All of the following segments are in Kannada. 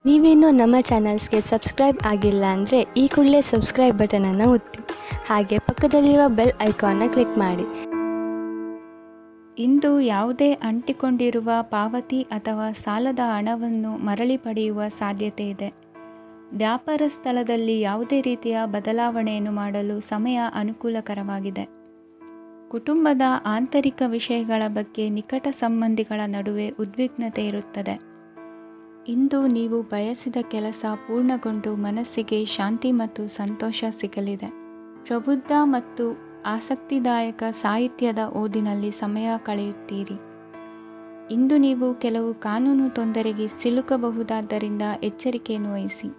ನೀವೇನೂ ನಮ್ಮ ಚಾನಲ್ಸ್ಗೆ ಸಬ್ಸ್ಕ್ರೈಬ್ ಆಗಿಲ್ಲ ಅಂದರೆ ಈ ಕೂಡಲೇ ಸಬ್ಸ್ಕ್ರೈಬ್ ಬಟನನ್ನು ಒತ್ತಿ, ಹಾಗೆ ಪಕ್ಕದಲ್ಲಿರುವ ಬೆಲ್ ಐಕಾನ್ನ ಕ್ಲಿಕ್ ಮಾಡಿ. ಇಂದು ಯಾವುದೇ ಅಂಟಿಕೊಂಡಿರುವ ಪಾವತಿ ಅಥವಾ ಸಾಲದ ಹಣವನ್ನು ಮರಳಿ ಪಡೆಯುವ ಸಾಧ್ಯತೆ ಇದೆ. ವ್ಯಾಪಾರ ಸ್ಥಳದಲ್ಲಿ ಯಾವುದೇ ರೀತಿಯ ಬದಲಾವಣೆಯನ್ನು ಮಾಡಲು ಸಮಯ ಅನುಕೂಲಕರವಾಗಿದೆ. ಕುಟುಂಬದ ಆಂತರಿಕ ವಿಷಯಗಳ ಬಗ್ಗೆ ನಿಕಟ ಸಂಬಂಧಿಗಳ ನಡುವೆ ಉದ್ವಿಗ್ನತೆ ಇರುತ್ತದೆ. ಇಂದು ನೀವು ಬಯಸಿದ ಕೆಲಸ ಪೂರ್ಣಗೊಂಡು ಮನಸ್ಸಿಗೆ ಶಾಂತಿ ಮತ್ತು ಸಂತೋಷ ಸಿಗಲಿದೆ. ಪ್ರಬುದ್ಧ ಮತ್ತು ಆಸಕ್ತಿದಾಯಕ ಸಾಹಿತ್ಯದ ಓದಿನಲ್ಲಿ ಸಮಯ ಕಳೆಯುತ್ತೀರಿ. ಇಂದು ನೀವು ಕೆಲವು ಕಾನೂನು ತೊಂದರೆಗೆ ಸಿಲುಕಬಹುದಾದ್ದರಿಂದ ಎಚ್ಚರಿಕೆಯನ್ನು ವಹಿಸಿ.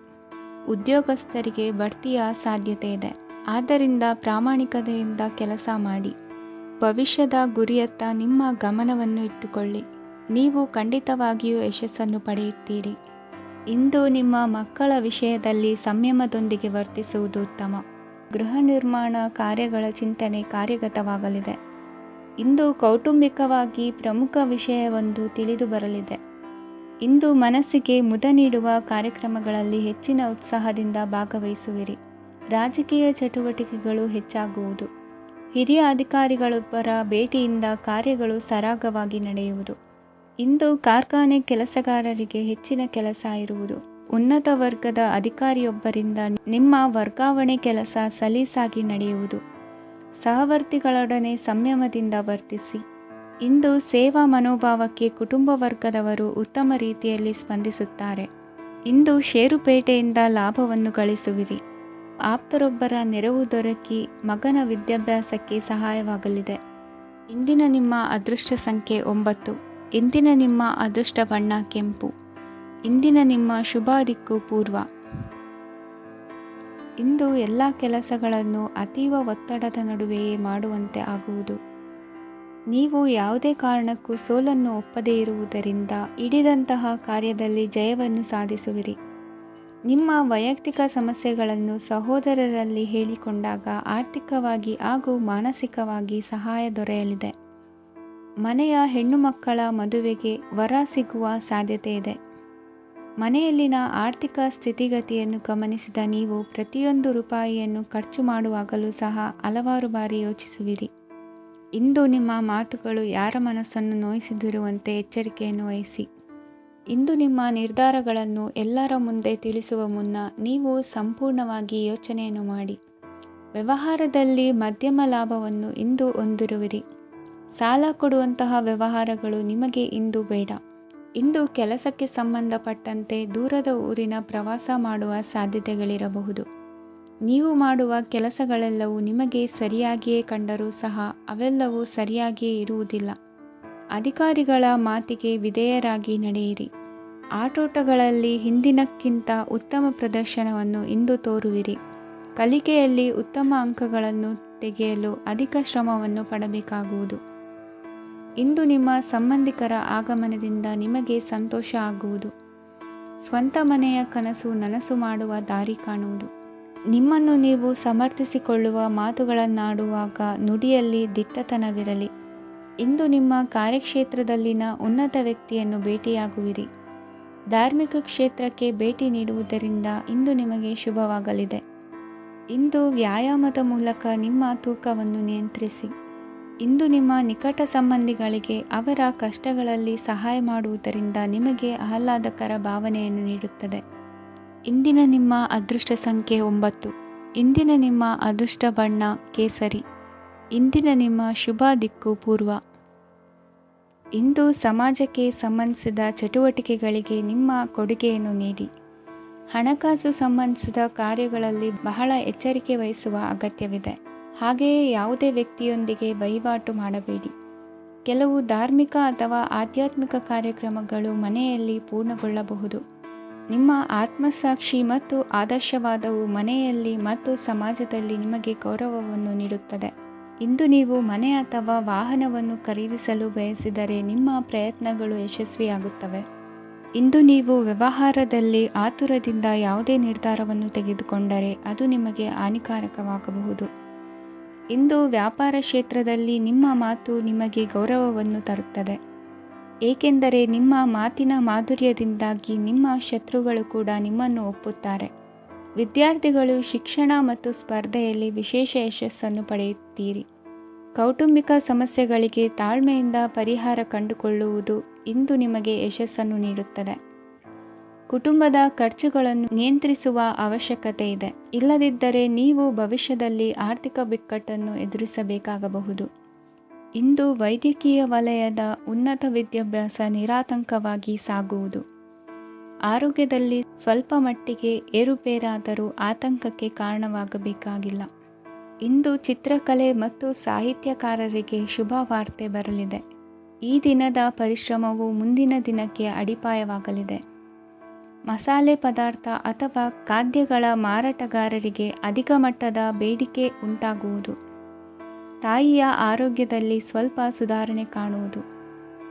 ಉದ್ಯೋಗಸ್ಥರಿಗೆ ಬಡ್ತಿಯ ಸಾಧ್ಯತೆ ಇದೆ, ಆದ್ದರಿಂದ ಪ್ರಾಮಾಣಿಕತೆಯಿಂದ ಕೆಲಸ ಮಾಡಿ. ಭವಿಷ್ಯದ ಗುರಿಯತ್ತ ನಿಮ್ಮ ಗಮನವನ್ನು ಇಟ್ಟುಕೊಳ್ಳಿ. ನೀವು ಖಂಡಿತವಾಗಿಯೂ ಯಶಸ್ಸನ್ನು ಪಡೆಯುತ್ತೀರಿ. ಇಂದು ನಿಮ್ಮ ಮಕ್ಕಳ ವಿಷಯದಲ್ಲಿ ಸಂಯಮದೊಂದಿಗೆ ವರ್ತಿಸುವುದು ಉತ್ತಮ. ಗೃಹ ನಿರ್ಮಾಣ ಕಾರ್ಯಗಳ ಚಿಂತನೆ ಕಾರ್ಯಗತವಾಗಲಿದೆ. ಇಂದು ಕೌಟುಂಬಿಕವಾಗಿ ಪ್ರಮುಖ ವಿಷಯವೊಂದು ತಿಳಿದು ಬರಲಿದೆ. ಇಂದು ಮನಸ್ಸಿಗೆ ಮುದ ನೀಡುವ ಕಾರ್ಯಕ್ರಮಗಳಲ್ಲಿ ಹೆಚ್ಚಿನ ಉತ್ಸಾಹದಿಂದ ಭಾಗವಹಿಸುವಿರಿ. ರಾಜಕೀಯ ಚಟುವಟಿಕೆಗಳು ಹೆಚ್ಚಾಗುವುದು. ಹಿರಿಯ ಅಧಿಕಾರಿಗಳೊಬ್ಬರ ಭೇಟಿಯಿಂದ ಕಾರ್ಯಗಳು ಸರಾಗವಾಗಿ ನಡೆಯುವುದು. ಇಂದು ಕಾರ್ಖಾನೆ ಕೆಲಸಗಾರರಿಗೆ ಹೆಚ್ಚಿನ ಕೆಲಸ ಇರುವುದು. ಉನ್ನತ ವರ್ಗದ ಅಧಿಕಾರಿಯೊಬ್ಬರಿಂದ ನಿಮ್ಮ ವರ್ಗಾವಣೆ ಕೆಲಸ ಸಲೀಸಾಗಿ ನಡೆಯುವುದು. ಸಹವರ್ತಿಗಳೊಡನೆ ಸಂಯಮದಿಂದ ವರ್ತಿಸಿ. ಇಂದು ಸೇವಾ ಮನೋಭಾವಕ್ಕೆ ಕುಟುಂಬ ವರ್ಗದವರು ಉತ್ತಮ ರೀತಿಯಲ್ಲಿ ಸ್ಪಂದಿಸುತ್ತಾರೆ. ಇಂದು ಷೇರುಪೇಟೆಯಿಂದ ಲಾಭವನ್ನು ಗಳಿಸುವಿರಿ. ಆಪ್ತರೊಬ್ಬರ ನೆರವು ದೊರಕಿ ಮಗನ ವಿದ್ಯಾಭ್ಯಾಸಕ್ಕೆ ಸಹಾಯವಾಗಲಿದೆ. ಇಂದಿನ ನಿಮ್ಮ ಅದೃಷ್ಟ ಸಂಖ್ಯೆ 9. ಇಂದಿನ ನಿಮ್ಮ ಅದೃಷ್ಟ ಬಣ್ಣ ಕೆಂಪು. ಇಂದಿನ ನಿಮ್ಮ ಶುಭ ದಿಕ್ಕು ಪೂರ್ವ. ಇಂದು ಎಲ್ಲ ಕೆಲಸಗಳನ್ನು ಅತೀವ ಒತ್ತಡದ ನಡುವೆಯೇ ಮಾಡುವಂತೆ ಆಗುವುದು. ನೀವು ಯಾವುದೇ ಕಾರಣಕ್ಕೂ ಸೋಲನ್ನು ಒಪ್ಪದೇ ಇರುವುದರಿಂದ ಹಿಡಿದಂತಹ ಕಾರ್ಯದಲ್ಲಿ ಜಯವನ್ನು ಸಾಧಿಸುವಿರಿ. ನಿಮ್ಮ ವೈಯಕ್ತಿಕ ಸಮಸ್ಯೆಗಳನ್ನು ಸಹೋದರರಲ್ಲಿ ಹೇಳಿಕೊಂಡಾಗ ಆರ್ಥಿಕವಾಗಿ ಹಾಗೂ ಮಾನಸಿಕವಾಗಿ ಸಹಾಯ ದೊರೆಯಲಿದೆ. ಮನೆಯ ಹೆಣ್ಣು ಮಕ್ಕಳ ಮದುವೆಗೆ ವರ ಸಿಗುವ ಸಾಧ್ಯತೆ ಇದೆ. ಮನೆಯಲ್ಲಿನ ಆರ್ಥಿಕ ಸ್ಥಿತಿಗತಿಯನ್ನು ಗಮನಿಸಿದ ನೀವು ಪ್ರತಿಯೊಂದು ರೂಪಾಯಿಯನ್ನು ಖರ್ಚು ಮಾಡುವಾಗಲೂ ಸಹ ಹಲವಾರು ಬಾರಿ ಯೋಚಿಸುವಿರಿ. ಇಂದು ನಿಮ್ಮ ಮಾತುಗಳು ಯಾರ ಮನಸ್ಸನ್ನು ನೋಯಿಸಿದಿರುವಂತೆ ಎಚ್ಚರಿಕೆಯನ್ನು ವಹಿಸಿ. ಇಂದು ನಿಮ್ಮ ನಿರ್ಧಾರಗಳನ್ನು ಎಲ್ಲರ ಮುಂದೆ ತಿಳಿಸುವ ಮುನ್ನ ನೀವು ಸಂಪೂರ್ಣವಾಗಿ ಯೋಚನೆಯನ್ನು ಮಾಡಿ. ವ್ಯವಹಾರದಲ್ಲಿ ಮಧ್ಯಮ ಲಾಭವನ್ನು ಇಂದು ಹೊಂದಿರುವಿರಿ. ಸಾಲ ಕೊಡುವಂತಹ ವ್ಯವಹಾರಗಳು ನಿಮಗೆ ಇಂದು ಬೇಡ. ಇಂದು ಕೆಲಸಕ್ಕೆ ಸಂಬಂಧಪಟ್ಟಂತೆ ದೂರದ ಊರಿನ ಪ್ರವಾಸ ಮಾಡುವ ಸಾಧ್ಯತೆಗಳಿರಬಹುದು. ನೀವು ಮಾಡುವ ಕೆಲಸಗಳೆಲ್ಲವೂ ನಿಮಗೆ ಸರಿಯಾಗಿಯೇ ಕಂಡರೂ ಸಹ ಅವೆಲ್ಲವೂ ಸರಿಯಾಗಿಯೇ ಇರುವುದಿಲ್ಲ. ಅಧಿಕಾರಿಗಳ ಮಾತಿಗೆ ವಿಧೇಯರಾಗಿ ನಡೆಯಿರಿ. ಆಟೋಟಗಳಲ್ಲಿ ಹಿಂದಿನಕ್ಕಿಂತ ಉತ್ತಮ ಪ್ರದರ್ಶನವನ್ನು ಇಂದು ತೋರುವಿರಿ. ಕಲಿಕೆಯಲ್ಲಿ ಉತ್ತಮ ಅಂಕಗಳನ್ನು ತೆಗೆಯಲು ಅಧಿಕ ಶ್ರಮವನ್ನು ಪಡಬೇಕಾಗುವುದು. ಇಂದು ನಿಮ್ಮ ಸಂಬಂಧಿಕರ ಆಗಮನದಿಂದ ನಿಮಗೆ ಸಂತೋಷ ಆಗುವುದು. ಸ್ವಂತ ಮನೆಯ ಕನಸು ನನಸು ಮಾಡುವ ದಾರಿ ಕಾಣುವುದು. ನಿಮ್ಮನ್ನು ನೀವು ಸಮರ್ಥಿಸಿಕೊಳ್ಳುವ ಮಾತುಗಳನ್ನಾಡುವಾಗ ನುಡಿಯಲ್ಲಿ ದಿಟ್ಟತನವಿರಲಿ. ಇಂದು ನಿಮ್ಮ ಕಾರ್ಯಕ್ಷೇತ್ರದಲ್ಲಿನ ಉನ್ನತ ವ್ಯಕ್ತಿಯನ್ನು ಭೇಟಿಯಾಗುವಿರಿ. ಧಾರ್ಮಿಕ ಕ್ಷೇತ್ರಕ್ಕೆ ಭೇಟಿ ನೀಡುವುದರಿಂದ ಇಂದು ನಿಮಗೆ ಶುಭವಾಗಲಿದೆ. ಇಂದು ವ್ಯಾಯಾಮದ ಮೂಲಕ ನಿಮ್ಮ ತೂಕವನ್ನು ನಿಯಂತ್ರಿಸಿ. ಇಂದು ನಿಮ್ಮ ನಿಕಟ ಸಂಬಂಧಿಗಳಿಗೆ ಅವರ ಕಷ್ಟಗಳಲ್ಲಿ ಸಹಾಯ ಮಾಡುವುದರಿಂದ ನಿಮಗೆ ಆಹ್ಲಾದಕರ ಭಾವನೆಯನ್ನು ನೀಡುತ್ತದೆ. ಇಂದಿನ ನಿಮ್ಮ ಅದೃಷ್ಟ ಸಂಖ್ಯೆ 9. ಇಂದಿನ ನಿಮ್ಮ ಅದೃಷ್ಟ ಬಣ್ಣ ಕೇಸರಿ. ಇಂದಿನ ನಿಮ್ಮ ಶುಭ ದಿಕ್ಕು ಪೂರ್ವ. ಇಂದು ಸಮಾಜಕ್ಕೆ ಸಂಬಂಧಿಸಿದ ಚಟುವಟಿಕೆಗಳಿಗೆ ನಿಮ್ಮ ಕೊಡುಗೆಯನ್ನು ನೀಡಿ. ಹಣಕಾಸು ಸಂಬಂಧಿಸಿದ ಕಾರ್ಯಗಳಲ್ಲಿ ಬಹಳ ಎಚ್ಚರಿಕೆ ವಹಿಸುವ ಅಗತ್ಯವಿದೆ. ಹಾಗೆಯೇ ಯಾವುದೇ ವ್ಯಕ್ತಿಯೊಂದಿಗೆ ವಹಿವಾಟು ಮಾಡಬೇಡಿ. ಕೆಲವು ಧಾರ್ಮಿಕ ಅಥವಾ ಆಧ್ಯಾತ್ಮಿಕ ಕಾರ್ಯಕ್ರಮಗಳು ಮನೆಯಲ್ಲಿ ಪೂರ್ಣಗೊಳ್ಳಬಹುದು. ನಿಮ್ಮ ಆತ್ಮಸಾಕ್ಷಿ ಮತ್ತು ಆದರ್ಶವಾದವು ಮನೆಯಲ್ಲಿ ಮತ್ತು ಸಮಾಜದಲ್ಲಿ ನಿಮಗೆ ಗೌರವವನ್ನು ನೀಡುತ್ತದೆ. ಇಂದು ನೀವು ಮನೆ ಅಥವಾ ವಾಹನವನ್ನು ಖರೀದಿಸಲು ಬಯಸಿದರೆ ನಿಮ್ಮ ಪ್ರಯತ್ನಗಳು ಯಶಸ್ವಿಯಾಗುತ್ತವೆ. ಇಂದು ನೀವು ವ್ಯವಹಾರದಲ್ಲಿ ಆತುರದಿಂದ ಯಾವುದೇ ನಿರ್ಧಾರವನ್ನು ತೆಗೆದುಕೊಂಡರೆ ಅದು ನಿಮಗೆ ಹಾನಿಕಾರಕವಾಗಬಹುದು. ಇಂದು ವ್ಯಾಪಾರ ಕ್ಷೇತ್ರದಲ್ಲಿ ನಿಮ್ಮ ಮಾತು ನಿಮಗೆ ಗೌರವವನ್ನು ತರುತ್ತದೆ. ಏಕೆಂದರೆ ನಿಮ್ಮ ಮಾತಿನ ಮಾಧುರ್ಯದಿಂದಾಗಿ ನಿಮ್ಮ ಶತ್ರುಗಳು ಕೂಡ ನಿಮ್ಮನ್ನು ಒಪ್ಪುತ್ತಾರೆ. ವಿದ್ಯಾರ್ಥಿಗಳು ಶಿಕ್ಷಣ ಮತ್ತು ಸ್ಪರ್ಧೆಯಲ್ಲಿ ವಿಶೇಷ ಯಶಸ್ಸನ್ನು ಪಡೆಯುತ್ತೀರಿ. ಕೌಟುಂಬಿಕ ಸಮಸ್ಯೆಗಳಿಗೆ ತಾಳ್ಮೆಯಿಂದ ಪರಿಹಾರ ಕಂಡುಕೊಳ್ಳುವುದು ಇಂದು ನಿಮಗೆ ಯಶಸ್ಸನ್ನು ನೀಡುತ್ತದೆ. ಕುಟುಂಬದ ಖರ್ಚುಗಳನ್ನು ನಿಯಂತ್ರಿಸುವ ಅವಶ್ಯಕತೆ ಇದೆ. ಇಲ್ಲದಿದ್ದರೆ ನೀವು ಭವಿಷ್ಯದಲ್ಲಿ ಆರ್ಥಿಕ ಬಿಕ್ಕಟ್ಟನ್ನು ಎದುರಿಸಬೇಕಾಗಬಹುದು. ಇಂದು ವೈದ್ಯಕೀಯ ವಲಯದ ಉನ್ನತ ವಿದ್ಯಾಭ್ಯಾಸ ನಿರಾತಂಕವಾಗಿ ಸಾಗುವುದು. ಆರೋಗ್ಯದಲ್ಲಿ ಸ್ವಲ್ಪ ಮಟ್ಟಿಗೆ ಏರುಪೇರಾದರೂ ಆತಂಕಕ್ಕೆ ಕಾರಣವಾಗಬೇಕಾಗಿಲ್ಲ. ಇಂದು ಚಿತ್ರಕಲೆ ಮತ್ತು ಸಾಹಿತ್ಯಕಾರರಿಗೆ ಶುಭ ವಾರ್ತೆ ಬರಲಿದೆ. ಈ ದಿನದ ಪರಿಶ್ರಮವು ಮುಂದಿನ ದಿನಕ್ಕೆ ಅಡಿಪಾಯವಾಗಲಿದೆ. ಮಸಾಲೆ ಪದಾರ್ಥ ಅಥವಾ ಖಾದ್ಯಗಳ ಮಾರಾಟಗಾರರಿಗೆ ಅಧಿಕ ಮಟ್ಟದ ಬೇಡಿಕೆ ಉಂಟಾಗುವುದು. ತಾಯಿಯ ಆರೋಗ್ಯದಲ್ಲಿ ಸ್ವಲ್ಪ ಸುಧಾರಣೆ ಕಾಣುವುದು.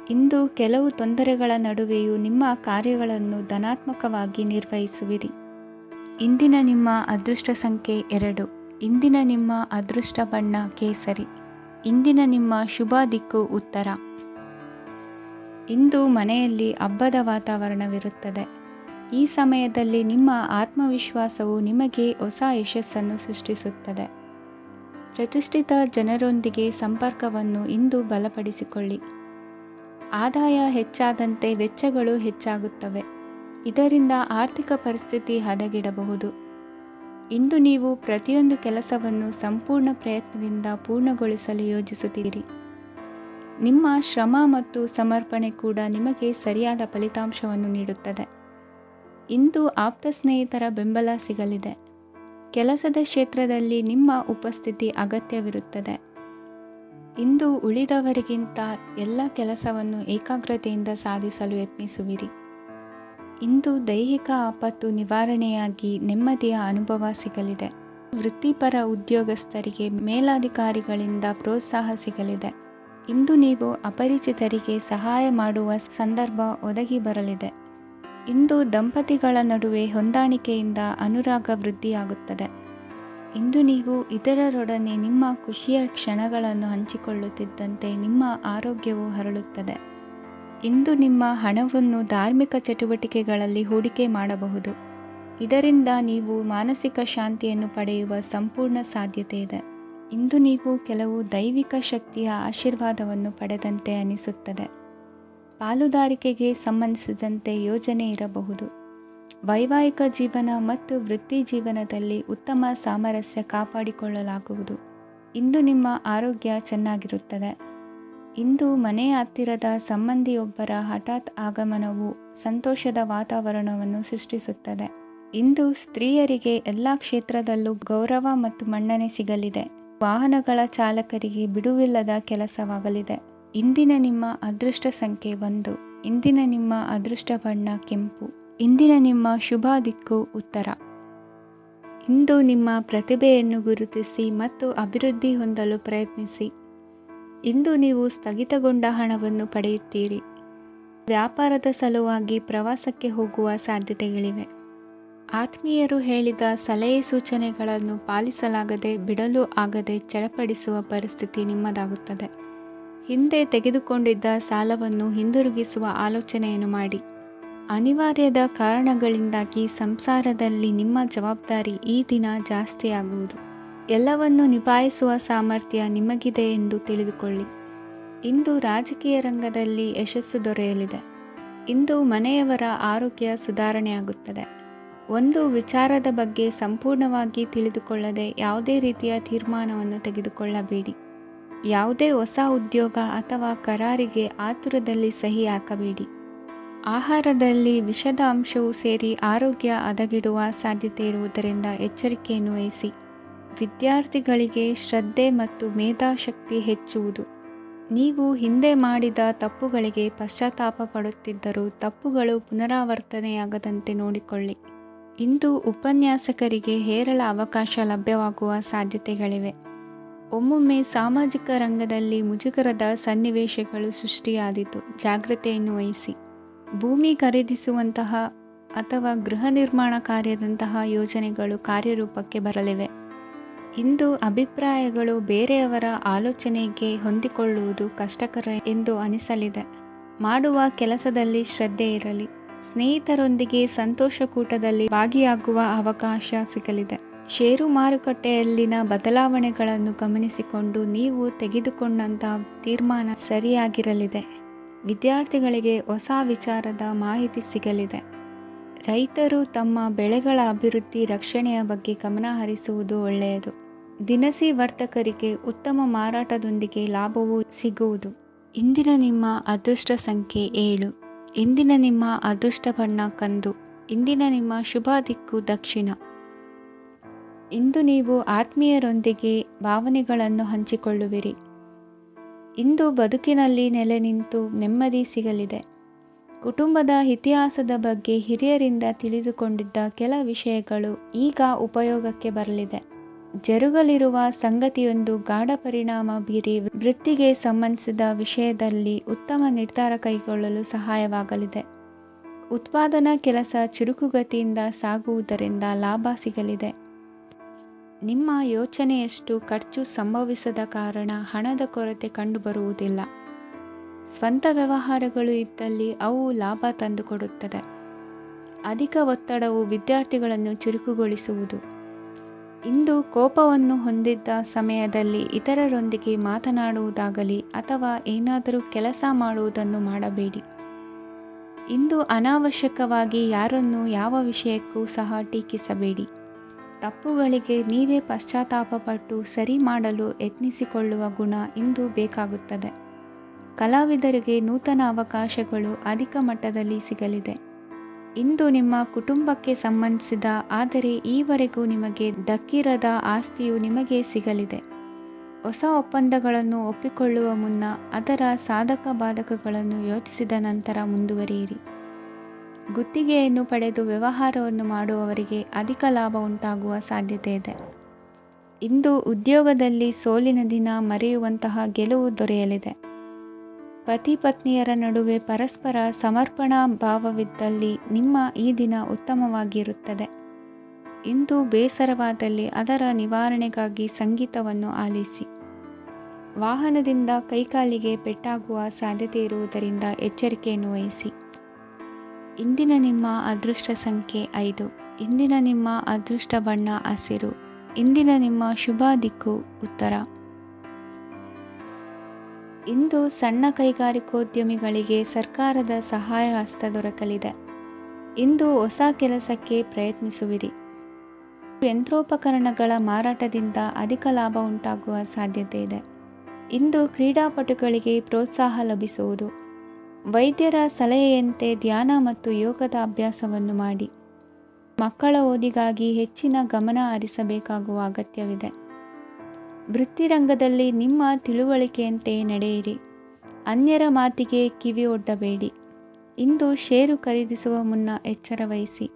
ಇಂದು ಕೆಲವು ತೊಂದರೆಗಳ ನಡುವೆಯೂ ನಿಮ್ಮ ಕಾರ್ಯಗಳನ್ನು ಧನಾತ್ಮಕವಾಗಿ ನಿರ್ವಹಿಸುವಿರಿ. ಇಂದಿನ ನಿಮ್ಮ ಅದೃಷ್ಟ ಸಂಖ್ಯೆ 2. ಇಂದಿನ ನಿಮ್ಮ ಅದೃಷ್ಟ ಬಣ್ಣ ಕೇಸರಿ. ಇಂದಿನ ನಿಮ್ಮ ಶುಭ ದಿಕ್ಕು ಉತ್ತರ. ಇಂದು ಮನೆಯಲ್ಲಿ ಹಬ್ಬದ ವಾತಾವರಣವಿರುತ್ತದೆ. ಈ ಸಮಯದಲ್ಲಿ ನಿಮ್ಮ ಆತ್ಮವಿಶ್ವಾಸವು ನಿಮಗೆ ಹೊಸ ಯಶಸ್ಸನ್ನು ಸೃಷ್ಟಿಸುತ್ತದೆ. ಪ್ರತಿಷ್ಠಿತ ಜನರೊಂದಿಗೆ ಸಂಪರ್ಕವನ್ನು ಇಂದು ಬಲಪಡಿಸಿಕೊಳ್ಳಿ. ಆದಾಯ ಹೆಚ್ಚಾದಂತೆ ವೆಚ್ಚಗಳು ಹೆಚ್ಚಾಗುತ್ತವೆ. ಇದರಿಂದ ಆರ್ಥಿಕ ಪರಿಸ್ಥಿತಿ ಹದಗೆಡಬಹುದು. ಇಂದು ನೀವು ಪ್ರತಿಯೊಂದು ಕೆಲಸವನ್ನು ಸಂಪೂರ್ಣ ಪ್ರಯತ್ನದಿಂದ ಪೂರ್ಣಗೊಳಿಸಲು ಯೋಜಿಸುತ್ತೀರಿ. ನಿಮ್ಮ ಶ್ರಮ ಮತ್ತು ಸಮರ್ಪಣೆ ಕೂಡ ನಿಮಗೆ ಸರಿಯಾದ ಫಲಿತಾಂಶವನ್ನು ನೀಡುತ್ತದೆ. ಇಂದು ಆಪ್ತ ಸ್ನೇಹಿತರ ಬೆಂಬಲ ಸಿಗಲಿದೆ. ಕೆಲಸದ ಕ್ಷೇತ್ರದಲ್ಲಿ ನಿಮ್ಮ ಉಪಸ್ಥಿತಿ ಅಗತ್ಯವಿರುತ್ತದೆ. ಇಂದು ಉಳಿದವರಿಗಿಂತ ಎಲ್ಲ ಕೆಲಸವನ್ನು ಏಕಾಗ್ರತೆಯಿಂದ ಸಾಧಿಸಲು ಯತ್ನಿಸುವಿರಿ. ಇಂದು ದೈಹಿಕ ಆಪತ್ತು ನಿವಾರಣೆಯಾಗಿ ನೆಮ್ಮದಿಯ ಅನುಭವ ಸಿಗಲಿದೆ. ವೃತ್ತಿಪರ ಉದ್ಯೋಗಸ್ಥರಿಗೆ ಮೇಲಾಧಿಕಾರಿಗಳಿಂದ ಪ್ರೋತ್ಸಾಹ ಸಿಗಲಿದೆ. ಇಂದು ನೀವು ಅಪರಿಚಿತರಿಗೆ ಸಹಾಯ ಮಾಡುವ ಸಂದರ್ಭ ಒದಗಿ ಬರಲಿದೆ. ಇಂದು ದಂಪತಿಗಳ ನಡುವೆ ಹೊಂದಾಣಿಕೆಯಿಂದ ಅನುರಾಗ ವೃದ್ಧಿಯಾಗುತ್ತದೆ. ಇಂದು ನೀವು ಇತರರೊಡನೆ ನಿಮ್ಮ ಖುಷಿಯ ಕ್ಷಣಗಳನ್ನು ಹಂಚಿಕೊಳ್ಳುತ್ತಿದ್ದಂತೆ ನಿಮ್ಮ ಆರೋಗ್ಯವು ಹರಳುತ್ತದೆ. ಇಂದು ನಿಮ್ಮ ಹಣವನ್ನು ಧಾರ್ಮಿಕ ಚಟುವಟಿಕೆಗಳಲ್ಲಿ ಹೂಡಿಕೆ ಮಾಡಬಹುದು. ಇದರಿಂದ ನೀವು ಮಾನಸಿಕ ಶಾಂತಿಯನ್ನು ಪಡೆಯುವ ಸಂಪೂರ್ಣ ಸಾಧ್ಯತೆ ಇದೆ. ಇಂದು ನೀವು ಕೆಲವು ದೈವಿಕ ಶಕ್ತಿಯ ಆಶೀರ್ವಾದವನ್ನು ಪಡೆದಂತೆ ಅನಿಸುತ್ತದೆ. ಪಾಲುದಾರಿಕೆಗೆ ಸಂಬಂಧಿಸಿದಂತೆ ಯೋಜನೆ ಇರಬಹುದು. ವೈವಾಹಿಕ ಜೀವನ ಮತ್ತು ವೃತ್ತಿ ಜೀವನದಲ್ಲಿ ಉತ್ತಮ ಸಾಮರಸ್ಯ ಕಾಪಾಡಿಕೊಳ್ಳಲಾಗುವುದು. ಇಂದು ನಿಮ್ಮ ಆರೋಗ್ಯ ಚೆನ್ನಾಗಿರುತ್ತದೆ. ಇಂದು ಮನೆಯ ಹತ್ತಿರದ ಸಂಬಂಧಿಯೊಬ್ಬರ ಹಠಾತ್ ಆಗಮನವು ಸಂತೋಷದ ವಾತಾವರಣವನ್ನು ಸೃಷ್ಟಿಸುತ್ತದೆ. ಇಂದು ಸ್ತ್ರೀಯರಿಗೆ ಎಲ್ಲ ಕ್ಷೇತ್ರದಲ್ಲೂ ಗೌರವ ಮತ್ತು ಮನ್ನಣೆ ಸಿಗಲಿದೆ. ವಾಹನಗಳ ಚಾಲಕರಿಗೆ ಬಿಡುವಿಲ್ಲದ ಕೆಲಸವಾಗಲಿದೆ. ಇಂದಿನ ನಿಮ್ಮ ಅದೃಷ್ಟ ಸಂಖ್ಯೆ 1. ಇಂದಿನ ನಿಮ್ಮ ಅದೃಷ್ಟ ಬಣ್ಣ ಕೆಂಪು. ಇಂದಿನ ನಿಮ್ಮ ಶುಭ ದಿಕ್ಕು ಉತ್ತರ. ಇಂದು ನಿಮ್ಮ ಪ್ರತಿಭೆಯನ್ನು ಗುರುತಿಸಿ ಮತ್ತು ಅಭಿವೃದ್ಧಿ ಹೊಂದಲು ಪ್ರಯತ್ನಿಸಿ. ಇಂದು ನೀವು ಸ್ಥಗಿತಗೊಂಡ ಹಣವನ್ನು ಪಡೆಯುತ್ತೀರಿ. ವ್ಯಾಪಾರದ ಸಲುವಾಗಿ ಪ್ರವಾಸಕ್ಕೆ ಹೋಗುವ ಸಾಧ್ಯತೆಗಳಿವೆ. ಆತ್ಮೀಯರು ಹೇಳಿದ ಸಲಹೆ ಸೂಚನೆಗಳನ್ನು ಪಾಲಿಸಲಾಗದೆ ಬಿಡಲು ಆಗದೆ ಚಡಪಡಿಸುವ ಪರಿಸ್ಥಿತಿ ನಿಮ್ಮದಾಗುತ್ತದೆ. ಹಿಂದೆ ತೆಗೆದುಕೊಂಡಿದ್ದ ಸಾಲವನ್ನು ಹಿಂದಿರುಗಿಸುವ ಆಲೋಚನೆಯನ್ನು ಮಾಡಿ. ಅನಿವಾರ್ಯದ ಕಾರಣಗಳಿಂದಾಗಿ ಸಂಸಾರದಲ್ಲಿ ನಿಮ್ಮ ಜವಾಬ್ದಾರಿ ಈ ದಿನ ಜಾಸ್ತಿಯಾಗುವುದು. ಎಲ್ಲವನ್ನು ನಿಭಾಯಿಸುವ ಸಾಮರ್ಥ್ಯ ನಿಮಗಿದೆ ಎಂದು ತಿಳಿದುಕೊಳ್ಳಿ. ಇಂದು ರಾಜಕೀಯ ರಂಗದಲ್ಲಿ ಯಶಸ್ಸು ದೊರೆಯಲಿದೆ. ಇಂದು ಮನೆಯವರ ಆರೋಗ್ಯ ಸುಧಾರಣೆಯಾಗುತ್ತದೆ. ಒಂದು ವಿಚಾರದ ಬಗ್ಗೆ ಸಂಪೂರ್ಣವಾಗಿ ತಿಳಿದುಕೊಳ್ಳದೆ ಯಾವುದೇ ರೀತಿಯ ತೀರ್ಮಾನವನ್ನು ತೆಗೆದುಕೊಳ್ಳಬೇಡಿ. ಯಾವುದೇ ಹೊಸ ಉದ್ಯೋಗ ಅಥವಾ ಕರಾರಿಗೆ ಆತುರದಲ್ಲಿ ಸಹಿ ಹಾಕಬೇಡಿ. ಆಹಾರದಲ್ಲಿ ವಿಷದ ಅಂಶವು ಸೇರಿ ಆರೋಗ್ಯ ಹದಗೆಡುವ ಸಾಧ್ಯತೆ ಇರುವುದರಿಂದ ಎಚ್ಚರಿಕೆಯನ್ನು ವಹಿಸಿ. ವಿದ್ಯಾರ್ಥಿಗಳಿಗೆ ಶ್ರದ್ಧೆ ಮತ್ತು ಮೇಧಾಶಕ್ತಿ ಹೆಚ್ಚುವುದು. ನೀವು ಹಿಂದೆ ಮಾಡಿದ ತಪ್ಪುಗಳಿಗೆ ಪಶ್ಚಾತ್ತಾಪ ಪಡುತ್ತಿದ್ದರೂ ತಪ್ಪುಗಳು ಪುನರಾವರ್ತನೆಯಾಗದಂತೆ ನೋಡಿಕೊಳ್ಳಿ. ಇಂದು ಉಪನ್ಯಾಸಕರಿಗೆ ಹೇರಳ ಅವಕಾಶ ಲಭ್ಯವಾಗುವ ಸಾಧ್ಯತೆಗಳಿವೆ. ಒಮ್ಮೊಮ್ಮೆ ಸಾಮಾಜಿಕ ರಂಗದಲ್ಲಿ ಮುಜುಗರದ ಸನ್ನಿವೇಶಗಳು ಸೃಷ್ಟಿಯಾದೀತು. ಜಾಗ್ರತೆಯನ್ನು ವಹಿಸಿ. ಭೂಮಿ ಖರೀದಿಸುವಂತಹ ಅಥವಾ ಗೃಹ ನಿರ್ಮಾಣ ಕಾರ್ಯದಂತಹ ಯೋಜನೆಗಳು ಕಾರ್ಯರೂಪಕ್ಕೆ ಬರಲಿವೆ. ಇಂದು ಅಭಿಪ್ರಾಯಗಳು ಬೇರೆಯವರ ಆಲೋಚನೆಗೆ ಹೊಂದಿಕೊಳ್ಳುವುದು ಕಷ್ಟಕರ ಎಂದು ಅನಿಸಲಿದೆ. ಮಾಡುವ ಕೆಲಸದಲ್ಲಿ ಶ್ರದ್ಧೆ ಇರಲಿ. ಸ್ನೇಹಿತರೊಂದಿಗೆ ಸಂತೋಷಕೂಟದಲ್ಲಿ ಭಾಗಿಯಾಗುವ ಅವಕಾಶ ಸಿಗಲಿದೆ. ಷೇರು ಮಾರುಕಟ್ಟೆಯಲ್ಲಿನ ಬದಲಾವಣೆಗಳನ್ನು ಗಮನಿಸಿಕೊಂಡು ನೀವು ತೆಗೆದುಕೊಂಡಂತಹ ತೀರ್ಮಾನ ಸರಿಯಾಗಿರಲಿದೆ. ವಿದ್ಯಾರ್ಥಿಗಳಿಗೆ ಹೊಸ ವಿಚಾರದ ಮಾಹಿತಿ ಸಿಗಲಿದೆ. ರೈತರು ತಮ್ಮ ಬೆಳೆಗಳ ಅಭಿವೃದ್ಧಿ ರಕ್ಷಣೆಯ ಬಗ್ಗೆ ಗಮನ ಹರಿಸುವುದು ಒಳ್ಳೆಯದು. ದಿನಸಿ ವರ್ತಕರಿಗೆ ಉತ್ತಮ ಮಾರಾಟದೊಂದಿಗೆ ಲಾಭವೂ ಸಿಗುವುದು. ಇಂದಿನ ನಿಮ್ಮ ಅದೃಷ್ಟ ಸಂಖ್ಯೆ 7. ಇಂದಿನ ನಿಮ್ಮ ಅದೃಷ್ಟ ಬಣ್ಣ ಕಂದು. ಇಂದಿನ ನಿಮ್ಮ ಶುಭ ದಿಕ್ಕು ದಕ್ಷಿಣ. ಇಂದು ನೀವು ಆತ್ಮೀಯರೊಂದಿಗೆ ಭಾವನೆಗಳನ್ನು ಹಂಚಿಕೊಳ್ಳುವಿರಿ. ಇಂದು ಬದುಕಿನಲ್ಲಿ ನೆಲೆ ನಿಂತು ನೆಮ್ಮದಿ ಸಿಗಲಿದೆ. ಕುಟುಂಬದ ಇತಿಹಾಸದ ಬಗ್ಗೆ ಹಿರಿಯರಿಂದ ತಿಳಿದುಕೊಂಡಿದ್ದ ಕೆಲ ವಿಷಯಗಳು ಈಗ ಉಪಯೋಗಕ್ಕೆ ಬರಲಿದೆ. ಜರುಗಲಿರುವ ಸಂಗತಿಯೊಂದು ಗಾಢ ಪರಿಣಾಮ ಬೀರಿ ವೃತ್ತಿಗೆ ಸಂಬಂಧಿಸಿದ ವಿಷಯದಲ್ಲಿ ಉತ್ತಮ ನಿರ್ಧಾರ ಕೈಗೊಳ್ಳಲು ಸಹಾಯವಾಗಲಿದೆ. ಉತ್ಪಾದನಾ ಕೆಲಸ ಚುರುಕುಗತಿಯಿಂದ ಸಾಗುವುದರಿಂದ ಲಾಭ ಸಿಗಲಿದೆ. ನಿಮ್ಮ ಯೋಚನೆಯಷ್ಟು ಖರ್ಚು ಸಂಭವಿಸದ ಕಾರಣ ಹಣದ ಕೊರತೆ ಕಂಡುಬರುವುದಿಲ್ಲ. ಸ್ವಂತ ವ್ಯವಹಾರಗಳು ಇದ್ದಲ್ಲಿ ಅವು ಲಾಭ ತಂದುಕೊಡುತ್ತದೆ. ಅಧಿಕ ಒತ್ತಡವು ವಿದ್ಯಾರ್ಥಿಗಳನ್ನು ಚುರುಕುಗೊಳಿಸುವುದು. ಇಂದು ಕೋಪವನ್ನು ಹೊಂದಿದ್ದ ಸಮಯದಲ್ಲಿ ಇತರರೊಂದಿಗೆ ಮಾತನಾಡುವುದಾಗಲಿ ಅಥವಾ ಏನಾದರೂ ಕೆಲಸ ಮಾಡುವುದನ್ನು ಮಾಡಬೇಡಿ. ಇಂದು ಅನಾವಶ್ಯಕವಾಗಿ ಯಾರನ್ನೂ ಯಾವ ವಿಷಯಕ್ಕೂ ಸಹ ಟೀಕಿಸಬೇಡಿ. ತಪ್ಪುಗಳಿಗೆ ನೀವೇ ಪಶ್ಚಾತ್ತಾಪಪಟ್ಟು ಸರಿ ಮಾಡಲು ಯತ್ನಿಸಿಕೊಳ್ಳುವ ಗುಣ ಇಂದು ಬೇಕಾಗುತ್ತದೆ. ಕಲಾವಿದರಿಗೆ ನೂತನ ಅವಕಾಶಗಳು ಅಧಿಕ ಮಟ್ಟದಲ್ಲಿ ಸಿಗಲಿದೆ. ಇಂದು ನಿಮ್ಮ ಕುಟುಂಬಕ್ಕೆ ಸಂಬಂಧಿಸಿದ ಆದರೆ ಈವರೆಗೂ ನಿಮಗೆ ದಕ್ಕಿರದ ಆಸ್ತಿಯು ನಿಮಗೆ ಸಿಗಲಿದೆ. ಹೊಸ ಒಪ್ಪಂದಗಳನ್ನು ಒಪ್ಪಿಕೊಳ್ಳುವ ಮುನ್ನ ಅದರ ಸಾಧಕ ಬಾಧಕಗಳನ್ನು ಯೋಚಿಸಿದ ನಂತರ ಮುಂದುವರಿಯಿರಿ. ಗುತ್ತಿಗೆಯನ್ನು ಪಡೆದು ವ್ಯವಹಾರವನ್ನು ಮಾಡುವವರಿಗೆ ಅಧಿಕ ಲಾಭ ಉಂಟಾಗುವ ಸಾಧ್ಯತೆ ಇದೆ. ಇಂದು ಉದ್ಯೋಗದಲ್ಲಿ ಸೋಲಿನ ದಿನ ಮರೆಯುವಂತಹ ಗೆಲುವು ದೊರೆಯಲಿದೆ. ಪತಿ ಪತ್ನಿಯರ ನಡುವೆ ಪರಸ್ಪರ ಸಮರ್ಪಣಾ ಭಾವವಿದ್ದಲ್ಲಿ ನಿಮ್ಮ ಈ ದಿನ ಉತ್ತಮವಾಗಿರುತ್ತದೆ. ಇಂದು ಬೇಸರವಾದಲ್ಲಿ ಅದರ ನಿವಾರಣೆಗಾಗಿ ಸಂಗೀತವನ್ನು ಆಲಿಸಿ. ವಾಹನದಿಂದ ಕೈಕಾಲಿಗೆ ಪೆಟ್ಟಾಗುವ ಸಾಧ್ಯತೆ ಇರುವುದರಿಂದ ಎಚ್ಚರಿಕೆಯನ್ನು ವಹಿಸಿ. ಇಂದಿನ ನಿಮ್ಮ ಅದೃಷ್ಟ ಸಂಖ್ಯೆ 5. ಇಂದಿನ ನಿಮ್ಮ ಅದೃಷ್ಟ ಬಣ್ಣ ಹಸಿರು. ಇಂದಿನ ನಿಮ್ಮ ಶುಭ ದಿಕ್ಕು ಉತ್ತರ. ಇಂದು ಸಣ್ಣ ಕೈಗಾರಿಕೋದ್ಯಮಿಗಳಿಗೆ ಸರ್ಕಾರದ ಸಹಾಯ ಹಸ್ತ ದೊರಕಲಿದೆ. ಇಂದು ಹೊಸ ಕೆಲಸಕ್ಕೆ ಪ್ರಯತ್ನಿಸುವಿರಿ. ಯಂತ್ರೋಪಕರಣಗಳ ಮಾರಾಟದಿಂದ ಅಧಿಕ ಲಾಭ ಉಂಟಾಗುವ ಸಾಧ್ಯತೆ ಇದೆ. ಇಂದು ಕ್ರೀಡಾಪಟುಗಳಿಗೆ ಪ್ರೋತ್ಸಾಹ ಲಭಿಸುವುದು. ವೈದ್ಯರ ಸಲಹೆಯಂತೆ ಧ್ಯಾನ ಮತ್ತು ಯೋಗದ ಅಭ್ಯಾಸವನ್ನು ಮಾಡಿ. ಮಕ್ಕಳ ಓದಿಗಾಗಿ ಹೆಚ್ಚಿನ ಗಮನ ಹರಿಸಬೇಕಾಗುವ ಅಗತ್ಯವಿದೆ. ವೃತ್ತಿರಂಗದಲ್ಲಿ ನಿಮ್ಮ ತಿಳುವಳಿಕೆಯಂತೆ ನಡೆಯಿರಿ. ಅನ್ಯರ ಮಾತಿಗೆ ಕಿವಿ ಒಡ್ಡಬೇಡಿ. ಇಂದು ಷೇರು ಖರೀದಿಸುವ ಮುನ್ನ ಎಚ್ಚರ ವಹಿಸಿ.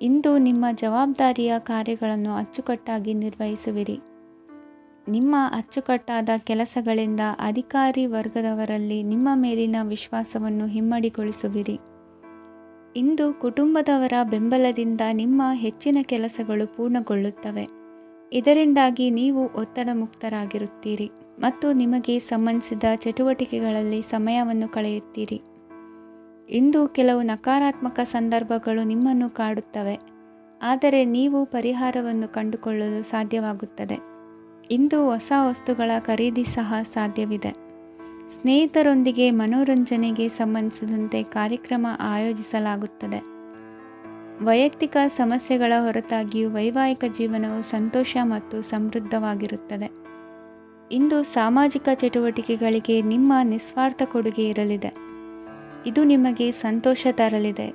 ಇಂದು ನಿಮ್ಮ ಜವಾಬ್ದಾರಿಯ ಕಾರ್ಯಗಳನ್ನು ಅಚ್ಚುಕಟ್ಟಾಗಿ ನಿರ್ವಹಿಸುವಿರಿ. ನಿಮ್ಮ ಅಚ್ಚುಕಟ್ಟಾದ ಕೆಲಸಗಳಿಂದ ಅಧಿಕಾರಿ ವರ್ಗದವರಲ್ಲಿ ನಿಮ್ಮ ಮೇಲಿನ ವಿಶ್ವಾಸವನ್ನು ಇಮ್ಮಡಿಗೊಳಿಸುವಿರಿ. ಇಂದು ಕುಟುಂಬದವರ ಬೆಂಬಲದಿಂದ ನಿಮ್ಮ ಹೆಚ್ಚಿನ ಕೆಲಸಗಳು ಪೂರ್ಣಗೊಳ್ಳುತ್ತವೆ. ಇದರಿಂದಾಗಿ ನೀವು ಒತ್ತಡ ಮುಕ್ತರಾಗಿರುತ್ತೀರಿ ಮತ್ತು ನಿಮಗೆ ಸಂಬಂಧಿಸಿದ ಚಟುವಟಿಕೆಗಳಲ್ಲಿ ಸಮಯವನ್ನು ಕಳೆಯುತ್ತೀರಿ. ಇಂದು ಕೆಲವು ನಕಾರಾತ್ಮಕ ಸಂದರ್ಭಗಳು ನಿಮ್ಮನ್ನು ಕಾಡುತ್ತವೆ, ಆದರೆ ನೀವು ಪರಿಹಾರವನ್ನು ಕಂಡುಕೊಳ್ಳಲು ಸಾಧ್ಯವಾಗುತ್ತದೆ. ಇಂದು ಹೊಸ ವಸ್ತುಗಳ ಖರೀದಿ ಸಹ ಸಾಧ್ಯವಿದೆ. ಸ್ನೇಹಿತರೊಂದಿಗೆ ಮನೋರಂಜನೆಗೆ ಸಂಬಂಧಿಸಿದಂತೆ ಕಾರ್ಯಕ್ರಮ ಆಯೋಜಿಸಲಾಗುತ್ತದೆ. ವೈಯಕ್ತಿಕ ಸಮಸ್ಯೆಗಳ ಹೊರತಾಗಿಯೂ ವೈವಾಹಿಕ ಜೀವನವು ಸಂತೋಷ ಮತ್ತು ಸಮೃದ್ಧವಾಗಿರುತ್ತದೆ. ಇಂದು ಸಾಮಾಜಿಕ ಚಟುವಟಿಕೆಗಳಿಗೆ ನಿಮ್ಮ ನಿಸ್ವಾರ್ಥ ಕೊಡುಗೆ ಇರಲಿದೆ. ಇದು ನಿಮಗೆ ಸಂತೋಷ ತರಲಿದೆ.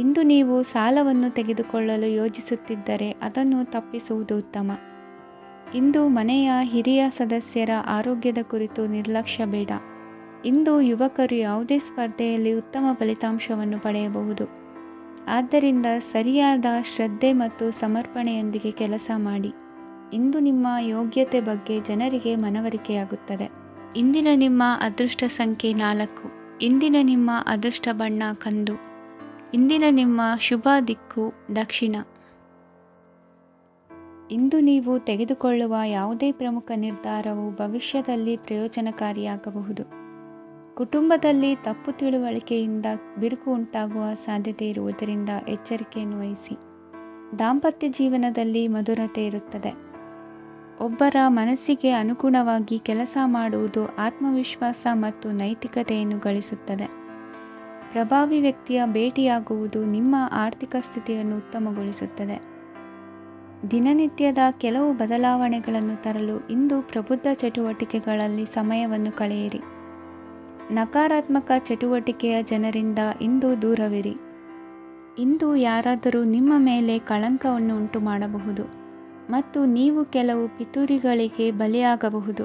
ಇಂದು ನೀವು ಸಾಲವನ್ನು ತೆಗೆದುಕೊಳ್ಳಲು ಯೋಜಿಸುತ್ತಿದ್ದರೆ ಅದನ್ನು ತಪ್ಪಿಸುವುದು ಉತ್ತಮ. ಇಂದು ಮನೆಯ ಹಿರಿಯ ಸದಸ್ಯರ ಆರೋಗ್ಯದ ಕುರಿತು ನಿರ್ಲಕ್ಷ್ಯ ಬೇಡ. ಇಂದು ಯುವಕರು ಯಾವುದೇ ಸ್ಪರ್ಧೆಯಲ್ಲಿ ಉತ್ತಮ ಫಲಿತಾಂಶವನ್ನು ಪಡೆಯಬಹುದು. ಆದ್ದರಿಂದ ಸರಿಯಾದ ಶ್ರದ್ಧೆ ಮತ್ತು ಸಮರ್ಪಣೆಯೊಂದಿಗೆ ಕೆಲಸ ಮಾಡಿ. ಇಂದು ನಿಮ್ಮ ಯೋಗ್ಯತೆ ಬಗ್ಗೆ ಜನರಿಗೆ ಮನವರಿಕೆಯಾಗುತ್ತದೆ. ಇಂದಿನ ನಿಮ್ಮ ಅದೃಷ್ಟ ಸಂಖ್ಯೆ 4. ಇಂದಿನ ನಿಮ್ಮ ಅದೃಷ್ಟ ಬಣ್ಣ ಕಂದು. ಇಂದಿನ ನಿಮ್ಮ ಶುಭ ದಿಕ್ಕು ದಕ್ಷಿಣ. ಇಂದು ನೀವು ತೆಗೆದುಕೊಳ್ಳುವ ಯಾವುದೇ ಪ್ರಮುಖ ನಿರ್ಧಾರವು ಭವಿಷ್ಯದಲ್ಲಿ ಪ್ರಯೋಜನಕಾರಿಯಾಗಬಹುದು. ಕುಟುಂಬದಲ್ಲಿ ತಪ್ಪು ತಿಳುವಳಿಕೆಯಿಂದ ಬಿರುಕು ಉಂಟಾಗುವ ಸಾಧ್ಯತೆ ಇರುವುದರಿಂದ ಎಚ್ಚರಿಕೆಯನ್ನು ವಹಿಸಿ. ದಾಂಪತ್ಯ ಜೀವನದಲ್ಲಿ ಮಧುರತೆ ಇರುತ್ತದೆ. ಒಬ್ಬರ ಮನಸ್ಸಿಗೆ ಅನುಗುಣವಾಗಿ ಕೆಲಸ ಮಾಡುವುದು ಆತ್ಮವಿಶ್ವಾಸ ಮತ್ತು ನೈತಿಕತೆಯನ್ನು ಗಳಿಸುತ್ತದೆ. ಪ್ರಭಾವಿ ವ್ಯಕ್ತಿಯ ಭೇಟಿಯಾಗುವುದು ನಿಮ್ಮ ಆರ್ಥಿಕ ಸ್ಥಿತಿಯನ್ನು ಉತ್ತಮಗೊಳಿಸುತ್ತದೆ. ದಿನನಿತ್ಯದ ಕೆಲವು ಬದಲಾವಣೆಗಳನ್ನು ತರಲು ಇಂದು ಪ್ರಬುದ್ಧ ಚಟುವಟಿಕೆಗಳಲ್ಲಿ ಸಮಯವನ್ನು ಕಳೆಯಿರಿ. ನಕಾರಾತ್ಮಕ ಚಟುವಟಿಕೆಯ ಜನರಿಂದ ಇಂದು ದೂರವಿರಿ. ಇಂದು ಯಾರಾದರೂ ನಿಮ್ಮ ಮೇಲೆ ಕಳಂಕವನ್ನು ಉಂಟು ಮಾಡಬಹುದು ಮತ್ತು ನೀವು ಕೆಲವು ಪಿತೂರಿಗಳಿಗೆ ಬಲಿಯಾಗಬಹುದು.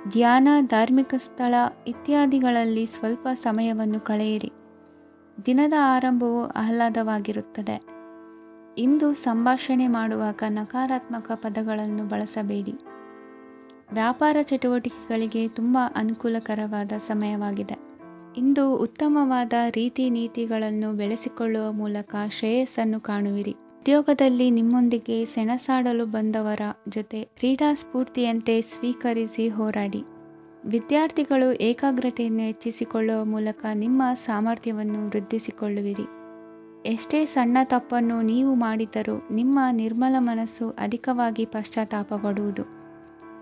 ಧ್ಯಾನ, ಧಾರ್ಮಿಕ ಸ್ಥಳ ಇತ್ಯಾದಿಗಳಲ್ಲಿ ಸ್ವಲ್ಪ ಸಮಯವನ್ನು ಕಳೆಯಿರಿ. ದಿನದ ಆರಂಭವು ಆಹ್ಲಾದವಾಗಿರುತ್ತದೆ. ಇಂದು ಸಂಭಾಷಣೆ ಮಾಡುವಾಗ ನಕಾರಾತ್ಮಕ ಪದಗಳನ್ನು ಬಳಸಬೇಡಿ. ವ್ಯಾಪಾರ ಚಟುವಟಿಕೆಗಳಿಗೆ ತುಂಬ ಅನುಕೂಲಕರವಾದ ಸಮಯವಾಗಿದೆ. ಇಂದು ಉತ್ತಮವಾದ ರೀತಿ ನೀತಿಗಳನ್ನು ಬೆಳೆಸಿಕೊಳ್ಳುವ ಮೂಲಕ ಶ್ರೇಯಸ್ಸನ್ನು ಕಾಣುವಿರಿ. ಉದ್ಯೋಗದಲ್ಲಿ ನಿಮ್ಮೊಂದಿಗೆ ಸೆಣಸಾಡಲು ಬಂದವರ ಜೊತೆ ಕ್ರೀಡಾ ಸ್ಫೂರ್ತಿಯಂತೆ ಸ್ವೀಕರಿಸಿ ಹೋರಾಡಿ. ವಿದ್ಯಾರ್ಥಿಗಳು ಏಕಾಗ್ರತೆಯನ್ನು ಹೆಚ್ಚಿಸಿಕೊಳ್ಳುವ ಮೂಲಕ ನಿಮ್ಮ ಸಾಮರ್ಥ್ಯವನ್ನು ವೃದ್ಧಿಸಿಕೊಳ್ಳುವಿರಿ. ಎಷ್ಟೇ ಸಣ್ಣ ತಪ್ಪನ್ನು ನೀವು ಮಾಡಿದರೂ ನಿಮ್ಮ ನಿರ್ಮಲ ಮನಸ್ಸು ಅಧಿಕವಾಗಿ ಪಶ್ಚಾತ್ತಾಪ ಪಡುವುದು.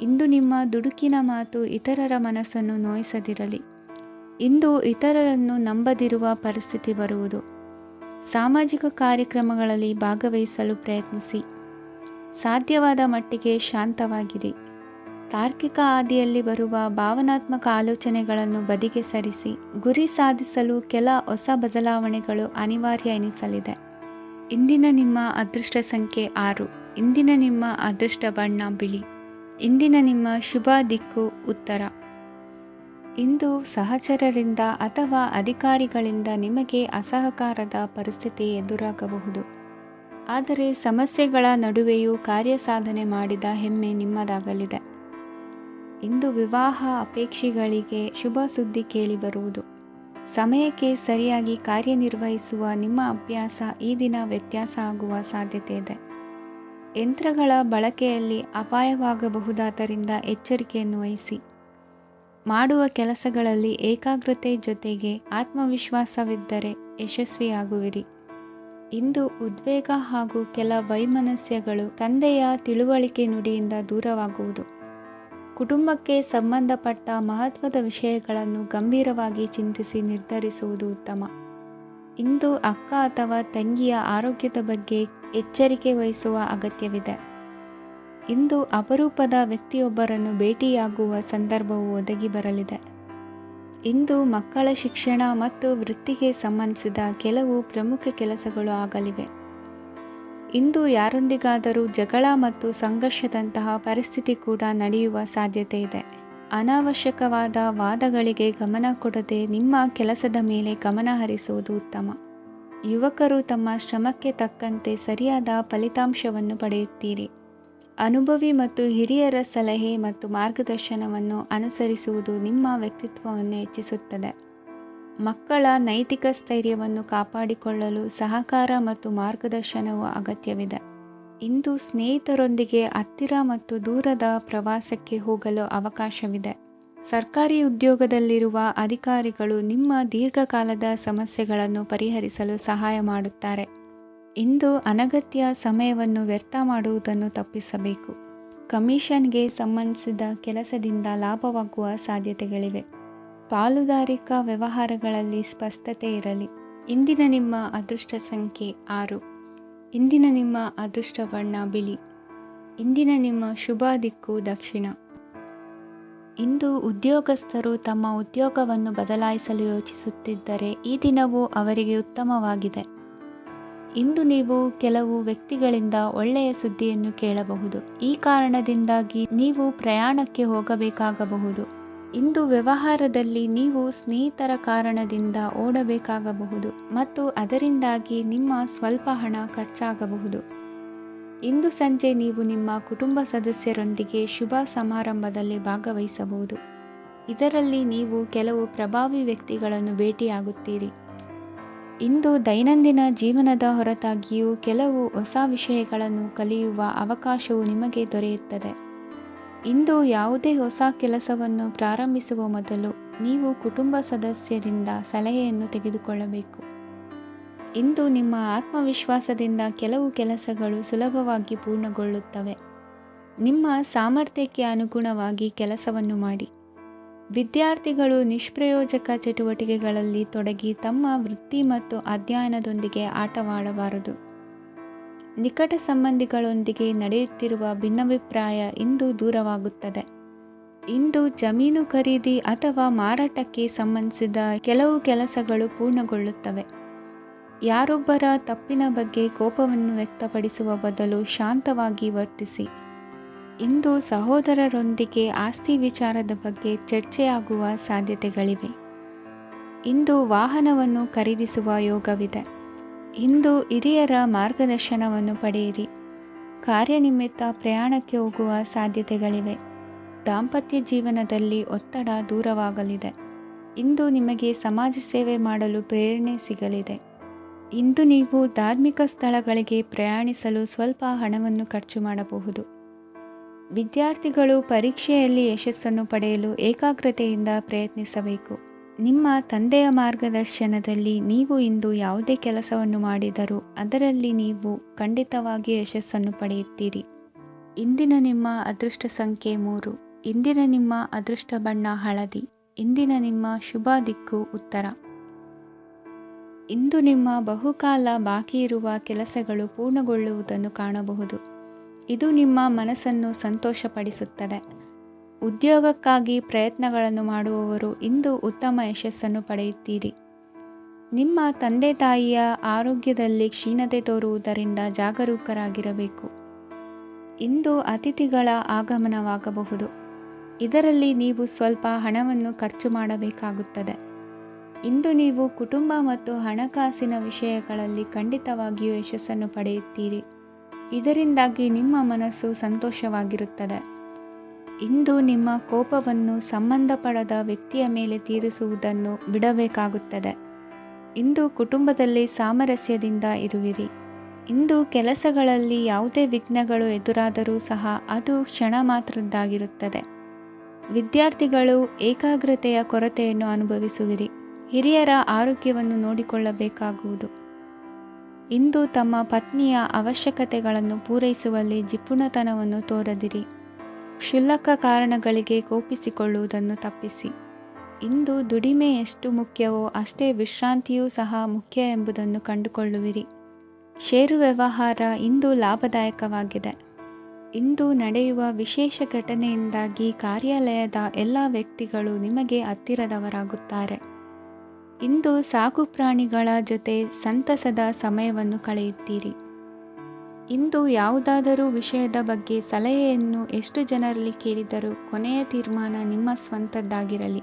ಇಂದು ನಿಮ್ಮ ದುಡುಕಿನ ಮಾತು ಇತರರ ಮನಸ್ಸನ್ನು ನೋಯಿಸದಿರಲಿ. ಇಂದು ಇತರರನ್ನು ನಂಬದಿರುವ ಪರಿಸ್ಥಿತಿ ಬರುವುದು. ಸಾಮಾಜಿಕ ಕಾರ್ಯಕ್ರಮಗಳಲ್ಲಿ ಭಾಗವಹಿಸಲು ಪ್ರಯತ್ನಿಸಿ. ಸಾಧ್ಯವಾದ ಮಟ್ಟಿಗೆ ಶಾಂತವಾಗಿರಿ. ತಾರ್ಕಿಕ ಹಾದಿಯಲ್ಲಿ ಬರುವ ಭಾವನಾತ್ಮಕ ಆಲೋಚನೆಗಳನ್ನು ಬದಿಗೆ ಸರಿಸಿ. ಗುರಿ ಸಾಧಿಸಲು ಕೆಲ ಹೊಸ ಬದಲಾವಣೆಗಳು ಅನಿವಾರ್ಯ ಎನಿಸಲಿದೆ. ಇಂದಿನ ನಿಮ್ಮ ಅದೃಷ್ಟ ಸಂಖ್ಯೆ 6. ಇಂದಿನ ನಿಮ್ಮ ಅದೃಷ್ಟ ಬಣ್ಣ ಬಿಳಿ. ಇಂದಿನ ನಿಮ್ಮ ಶುಭ ದಿಕ್ಕು ಉತ್ತರ. ಇಂದು ಸಹಚರರಿಂದ ಅಥವಾ ಅಧಿಕಾರಿಗಳಿಂದ ನಿಮಗೆ ಅಸಹಕಾರದ ಪರಿಸ್ಥಿತಿ ಎದುರಾಗಬಹುದು. ಆದರೆ ಸಮಸ್ಯೆಗಳ ನಡುವೆಯೂ ಕಾರ್ಯಸಾಧನೆ ಮಾಡಿದ ಹೆಮ್ಮೆ ನಿಮ್ಮದಾಗಲಿದೆ. ಇಂದು ವಿವಾಹ ಅಪೇಕ್ಷಿಗಳಿಗೆ ಶುಭ ಸುದ್ದಿ ಕೇಳಿಬರುವುದು. ಸಮಯಕ್ಕೆ ಸರಿಯಾಗಿ ಕಾರ್ಯನಿರ್ವಹಿಸುವ ನಿಮ್ಮ ಅಭ್ಯಾಸ ಈ ದಿನ ವ್ಯತ್ಯಾಸ ಆಗುವ ಸಾಧ್ಯತೆ ಇದೆ. ಯಂತ್ರಗಳ ಬಳಕೆಯಲ್ಲಿ ಅಪಾಯವಾಗಬಹುದಾದ್ದರಿಂದ ಎಚ್ಚರಿಕೆಯನ್ನು ವಹಿಸಿ. ಮಾಡುವ ಕೆಲಸಗಳಲ್ಲಿ ಏಕಾಗ್ರತೆ ಜೊತೆಗೆ ಆತ್ಮವಿಶ್ವಾಸವಿದ್ದರೆ ಯಶಸ್ವಿಯಾಗುವಿರಿ. ಇಂದು ಉದ್ವೇಗ ಹಾಗೂ ಕೆಲ ವೈಮನಸ್ಯಗಳು ತಂದೆಯ ತಿಳುವಳಿಕೆ ನುಡಿಯಿಂದ ದೂರವಾಗುವುದು. ಕುಟುಂಬಕ್ಕೆ ಸಂಬಂಧಪಟ್ಟ ಮಹತ್ವದ ವಿಷಯಗಳನ್ನು ಗಂಭೀರವಾಗಿ ಚಿಂತಿಸಿ ನಿರ್ಧರಿಸುವುದು ಉತ್ತಮ. ಇಂದು ಅಕ್ಕ ಅಥವಾ ತಂಗಿಯ ಆರೋಗ್ಯದ ಬಗ್ಗೆ ಎಚ್ಚರಿಕೆ ವಹಿಸುವ ಅಗತ್ಯವಿದೆ. ಇಂದು ಅಪರೂಪದ ವ್ಯಕ್ತಿಯೊಬ್ಬರನ್ನು ಭೇಟಿಯಾಗುವ ಸಂದರ್ಭವು ಒದಗಿ ಬರಲಿದೆ. ಇಂದು ಮಕ್ಕಳ ಶಿಕ್ಷಣ ಮತ್ತು ವೃತ್ತಿಗೆ ಸಂಬಂಧಿಸಿದ ಕೆಲವು ಪ್ರಮುಖ ಕೆಲಸಗಳು ಆಗಲಿವೆ. ಇಂದು ಯಾರೊಂದಿಗಾದರೂ ಜಗಳ ಮತ್ತು ಸಂಘರ್ಷದಂತಹ ಪರಿಸ್ಥಿತಿ ಕೂಡ ನಡೆಯುವ ಸಾಧ್ಯತೆ ಇದೆ. ಅನಾವಶ್ಯಕವಾದ ವಾದಗಳಿಗೆ ಗಮನ ಕೊಡದೆ ನಿಮ್ಮ ಕೆಲಸದ ಮೇಲೆ ಗಮನ ಹರಿಸುವುದು ಉತ್ತಮ. ಯುವಕರು ತಮ್ಮ ಶ್ರಮಕ್ಕೆ ತಕ್ಕಂತೆ ಸರಿಯಾದ ಫಲಿತಾಂಶವನ್ನು ಪಡೆಯುತ್ತೀರಿ. ಅನುಭವಿ ಮತ್ತು ಹಿರಿಯರ ಸಲಹೆ ಮತ್ತು ಮಾರ್ಗದರ್ಶನವನ್ನು ಅನುಸರಿಸುವುದು ನಿಮ್ಮ ವ್ಯಕ್ತಿತ್ವವನ್ನು ಹೆಚ್ಚಿಸುತ್ತದೆ. ಮಕ್ಕಳ ನೈತಿಕ ಸ್ಥೈರ್ಯವನ್ನು ಕಾಪಾಡಿಕೊಳ್ಳಲು ಸಹಕಾರ ಮತ್ತು ಮಾರ್ಗದರ್ಶನವು ಅಗತ್ಯವಿದೆ. ಇಂದು ಸ್ನೇಹಿತರೊಂದಿಗೆ ಹತ್ತಿರ ಮತ್ತು ದೂರದ ಪ್ರವಾಸಕ್ಕೆ ಹೋಗಲು ಅವಕಾಶವಿದೆ. ಸರ್ಕಾರಿ ಉದ್ಯೋಗದಲ್ಲಿರುವ ಅಧಿಕಾರಿಗಳು ನಿಮ್ಮ ದೀರ್ಘಕಾಲದ ಸಮಸ್ಯೆಗಳನ್ನು ಪರಿಹರಿಸಲು ಸಹಾಯ ಮಾಡುತ್ತಾರೆ. ಇಂದು ಅನಗತ್ಯ ಸಮಯವನ್ನು ವ್ಯರ್ಥ ಮಾಡುವುದನ್ನು ತಪ್ಪಿಸಬೇಕು. ಕಮಿಷನ್ಗೆ ಸಂಬಂಧಿಸಿದ ಕೆಲಸದಿಂದ ಲಾಭವಾಗುವ ಸಾಧ್ಯತೆಗಳಿವೆ. ಪಾಲುದಾರಿಕಾ ವ್ಯವಹಾರಗಳಲ್ಲಿ ಸ್ಪಷ್ಟತೆ ಇರಲಿ. ಇಂದಿನ ನಿಮ್ಮ ಅದೃಷ್ಟ ಸಂಖ್ಯೆ 6. ಇಂದಿನ ನಿಮ್ಮ ಅದೃಷ್ಟ ಬಣ್ಣ ಬಿಳಿ. ಇಂದಿನ ನಿಮ್ಮ ಶುಭ ದಿಕ್ಕು ದಕ್ಷಿಣ. ಇಂದು ಉದ್ಯೋಗಸ್ಥರು ತಮ್ಮ ಉದ್ಯೋಗವನ್ನು ಬದಲಾಯಿಸಲು ಯೋಚಿಸುತ್ತಿದ್ದರೆ ಈ ದಿನವೂ ಅವರಿಗೆ ಉತ್ತಮವಾಗಿದೆ. ಇಂದು ನೀವು ಕೆಲವು ವ್ಯಕ್ತಿಗಳಿಂದ ಒಳ್ಳೆಯ ಸುದ್ದಿಯನ್ನು ಕೇಳಬಹುದು. ಈ ಕಾರಣದಿಂದಾಗಿ ನೀವು ಪ್ರಯಾಣಕ್ಕೆ ಹೋಗಬೇಕಾಗಬಹುದು. ಇಂದು ವ್ಯವಹಾರದಲ್ಲಿ ನೀವು ಸ್ನೇಹಿತರ ಕಾರಣದಿಂದ ಓಡಬೇಕಾಗಬಹುದು ಮತ್ತು ಅದರಿಂದಾಗಿ ನಿಮ್ಮ ಸ್ವಲ್ಪ ಹಣ ಖರ್ಚಾಗಬಹುದು. ಇಂದು ಸಂಜೆ ನೀವು ನಿಮ್ಮ ಕುಟುಂಬ ಸದಸ್ಯರೊಂದಿಗೆ ಶುಭ ಸಮಾರಂಭದಲ್ಲಿ ಭಾಗವಹಿಸಬಹುದು. ಇದರಲ್ಲಿ ನೀವು ಕೆಲವು ಪ್ರಭಾವಿ ವ್ಯಕ್ತಿಗಳನ್ನು ಭೇಟಿಯಾಗುತ್ತೀರಿ. ಇಂದು ದೈನಂದಿನ ಜೀವನದ ಹೊರತಾಗಿಯೂ ಕೆಲವು ಹೊಸ ವಿಷಯಗಳನ್ನು ಕಲಿಯುವ ಅವಕಾಶವು ನಿಮಗೆ ದೊರೆಯುತ್ತದೆ. ಇಂದು ಯಾವುದೇ ಹೊಸ ಕೆಲಸವನ್ನು ಪ್ರಾರಂಭಿಸುವ ಮೊದಲು ನೀವು ಕುಟುಂಬ ಸದಸ್ಯರಿಂದ ಸಲಹೆಯನ್ನು ತೆಗೆದುಕೊಳ್ಳಬೇಕು. ಇಂದು ನಿಮ್ಮ ಆತ್ಮವಿಶ್ವಾಸದಿಂದ ಕೆಲವು ಕೆಲಸಗಳು ಸುಲಭವಾಗಿ ಪೂರ್ಣಗೊಳ್ಳುತ್ತವೆ. ನಿಮ್ಮ ಸಾಮರ್ಥ್ಯಕ್ಕೆ ಅನುಗುಣವಾಗಿ ಕೆಲಸವನ್ನು ಮಾಡಿ. ವಿದ್ಯಾರ್ಥಿಗಳು ನಿಷ್ಪ್ರಯೋಜಕ ಚಟುವಟಿಕೆಗಳಲ್ಲಿ ತೊಡಗಿ ತಮ್ಮ ವೃತ್ತಿ ಮತ್ತು ಅಧ್ಯಯನದೊಂದಿಗೆ ಆಟವಾಡಬಾರದು. ನಿಕಟ ಸಂಬಂಧಿಗಳೊಂದಿಗೆ ನಡೆಯುತ್ತಿರುವ ಭಿನ್ನಾಭಿಪ್ರಾಯ ಇಂದು ದೂರವಾಗುತ್ತದೆ. ಇಂದು ಜಮೀನು ಖರೀದಿ ಅಥವಾ ಮಾರಾಟಕ್ಕೆ ಸಂಬಂಧಿಸಿದ ಕೆಲವು ಕೆಲಸಗಳು ಪೂರ್ಣಗೊಳ್ಳುತ್ತವೆ. ಯಾರೊಬ್ಬರ ತಪ್ಪಿನ ಬಗ್ಗೆ ಕೋಪವನ್ನು ವ್ಯಕ್ತಪಡಿಸುವ ಬದಲು ಶಾಂತವಾಗಿ ವರ್ತಿಸಿ. ಇಂದು ಸಹೋದರರೊಂದಿಗೆ ಆಸ್ತಿ ವಿಚಾರದ ಬಗ್ಗೆ ಚರ್ಚೆಯಾಗುವ ಸಾಧ್ಯತೆಗಳಿವೆ. ಇಂದು ವಾಹನವನ್ನು ಖರೀದಿಸುವ ಯೋಗವಿದೆ. ಇಂದು ಹಿರಿಯರ ಮಾರ್ಗದರ್ಶನವನ್ನು ಪಡೆಯಿರಿ. ಕಾರ್ಯನಿಮಿತ್ತ ಪ್ರಯಾಣಕ್ಕೆ ಹೋಗುವ ಸಾಧ್ಯತೆಗಳಿವೆ. ದಾಂಪತ್ಯ ಜೀವನದಲ್ಲಿ ಒತ್ತಡ ದೂರವಾಗಲಿದೆ. ಇಂದು ನಿಮಗೆ ಸಮಾಜ ಸೇವೆ ಮಾಡಲು ಪ್ರೇರಣೆ ಸಿಗಲಿದೆ. ಇಂದು ನೀವು ಧಾರ್ಮಿಕ ಸ್ಥಳಗಳಿಗೆ ಪ್ರಯಾಣಿಸಲು ಸ್ವಲ್ಪ ಹಣವನ್ನು ಖರ್ಚು ಮಾಡಬಹುದು. ವಿದ್ಯಾರ್ಥಿಗಳು ಪರೀಕ್ಷೆಯಲ್ಲಿ ಯಶಸ್ಸನ್ನು ಪಡೆಯಲು ಏಕಾಗ್ರತೆಯಿಂದ ಪ್ರಯತ್ನಿಸಬೇಕು. ನಿಮ್ಮ ತಂದೆಯ ಮಾರ್ಗದರ್ಶನದಲ್ಲಿ ನೀವು ಇಂದು ಯಾವುದೇ ಕೆಲಸವನ್ನು ಮಾಡಿದರೂ ಅದರಲ್ಲಿ ನೀವು ಖಂಡಿತವಾಗಿಯೂ ಯಶಸ್ಸನ್ನು ಪಡೆಯುತ್ತೀರಿ. ಇಂದಿನ ನಿಮ್ಮ ಅದೃಷ್ಟ ಸಂಖ್ಯೆ 3. ಇಂದಿನ ನಿಮ್ಮ ಅದೃಷ್ಟ ಬಣ್ಣ ಹಳದಿ. ಇಂದಿನ ನಿಮ್ಮ ಶುಭ ದಿಕ್ಕು ಉತ್ತರ. ಇಂದು ನಿಮ್ಮ ಬಹುಕಾಲ ಬಾಕಿ ಇರುವ ಕೆಲಸಗಳು ಪೂರ್ಣಗೊಳ್ಳುವುದನ್ನು ಕಾಣಬಹುದು. ಇದು ನಿಮ್ಮ ಮನಸ್ಸನ್ನು ಸಂತೋಷಪಡಿಸುತ್ತದೆ. ಉದ್ಯೋಗಕ್ಕಾಗಿ ಪ್ರಯತ್ನಗಳನ್ನು ಮಾಡುವವರು ಇಂದು ಉತ್ತಮ ಯಶಸ್ಸನ್ನು ಪಡೆಯುತ್ತೀರಿ. ನಿಮ್ಮ ತಂದೆ ತಾಯಿಯ ಆರೋಗ್ಯದಲ್ಲಿ ಕ್ಷೀಣತೆ ತೋರುವುದರಿಂದ ಜಾಗರೂಕರಾಗಿರಬೇಕು. ಇಂದು ಅತಿಥಿಗಳ ಆಗಮನವಾಗಬಹುದು. ಇದರಲ್ಲಿ ನೀವು ಸ್ವಲ್ಪ ಹಣವನ್ನು ಖರ್ಚು ಮಾಡಬೇಕಾಗುತ್ತದೆ. ಇಂದು ನೀವು ಕುಟುಂಬ ಮತ್ತು ಹಣಕಾಸಿನ ವಿಷಯಗಳಲ್ಲಿ ಖಂಡಿತವಾಗಿಯೂ ಯಶಸ್ಸನ್ನು ಪಡೆಯುತ್ತೀರಿ. ಇದರಿಂದಾಗಿ ನಿಮ್ಮ ಮನಸ್ಸು ಸಂತೋಷವಾಗಿರುತ್ತದೆ. ಇಂದು ನಿಮ್ಮ ಕೋಪವನ್ನು ಸಂಬಂಧಪಡದ ವ್ಯಕ್ತಿಯ ಮೇಲೆ ತೀರಿಸುವುದನ್ನು ಬಿಡಬೇಕಾಗುತ್ತದೆ. ಇಂದು ಕುಟುಂಬದಲ್ಲಿ ಸಾಮರಸ್ಯದಿಂದ ಇರುವಿರಿ. ಇಂದು ಕೆಲಸಗಳಲ್ಲಿ ಯಾವುದೇ ವಿಘ್ನಗಳು ಎದುರಾದರೂ ಸಹ ಅದು ಕ್ಷಣ ಮಾತ್ರದ್ದಾಗಿರುತ್ತದೆ. ವಿದ್ಯಾರ್ಥಿಗಳು ಏಕಾಗ್ರತೆಯ ಕೊರತೆಯನ್ನು ಅನುಭವಿಸುವಿರಿ. ಹಿರಿಯರ ಆರೋಗ್ಯವನ್ನು ನೋಡಿಕೊಳ್ಳಬೇಕಾಗುವುದು. ಇಂದು ತಮ್ಮ ಪತ್ನಿಯ ಅವಶ್ಯಕತೆಗಳನ್ನು ಪೂರೈಸುವಲ್ಲಿ ಜಿಪುಣತನವನ್ನು ತೋರದಿರಿ. ಕ್ಷುಲ್ಲಕ ಕಾರಣಗಳಿಗೆ ಕೋಪಿಸಿಕೊಳ್ಳುವುದನ್ನು ತಪ್ಪಿಸಿ. ಇಂದು ದುಡಿಮೆ ಎಷ್ಟು ಮುಖ್ಯವೋ ಅಷ್ಟೇ ವಿಶ್ರಾಂತಿಯೂ ಸಹ ಮುಖ್ಯ ಎಂಬುದನ್ನು ಕಂಡುಕೊಳ್ಳುವಿರಿ. ಷೇರು ವ್ಯವಹಾರ ಇಂದು ಲಾಭದಾಯಕವಾಗಿದೆ. ಇಂದು ನಡೆಯುವ ವಿಶೇಷ ಘಟನೆಯಿಂದಾಗಿ ಕಾರ್ಯಾಲಯದ ಎಲ್ಲ ವ್ಯಕ್ತಿಗಳು ನಿಮಗೆ ಹತ್ತಿರದವರಾಗುತ್ತಾರೆ. ಇಂದು ಸಾಕು ಪ್ರಾಣಿಗಳ ಜೊತೆ ಸಂತಸದ ಸಮಯವನ್ನು ಕಳೆಯುತ್ತೀರಿ. ಇಂದು ಯಾವುದಾದರೂ ವಿಷಯದ ಬಗ್ಗೆ ಸಲಹೆಯನ್ನು ಎಷ್ಟು ಜನರಲ್ಲಿ ಕೇಳಿದರೂ ಕೊನೆಯ ತೀರ್ಮಾನ ನಿಮ್ಮ ಸ್ವಂತದ್ದಾಗಿರಲಿ.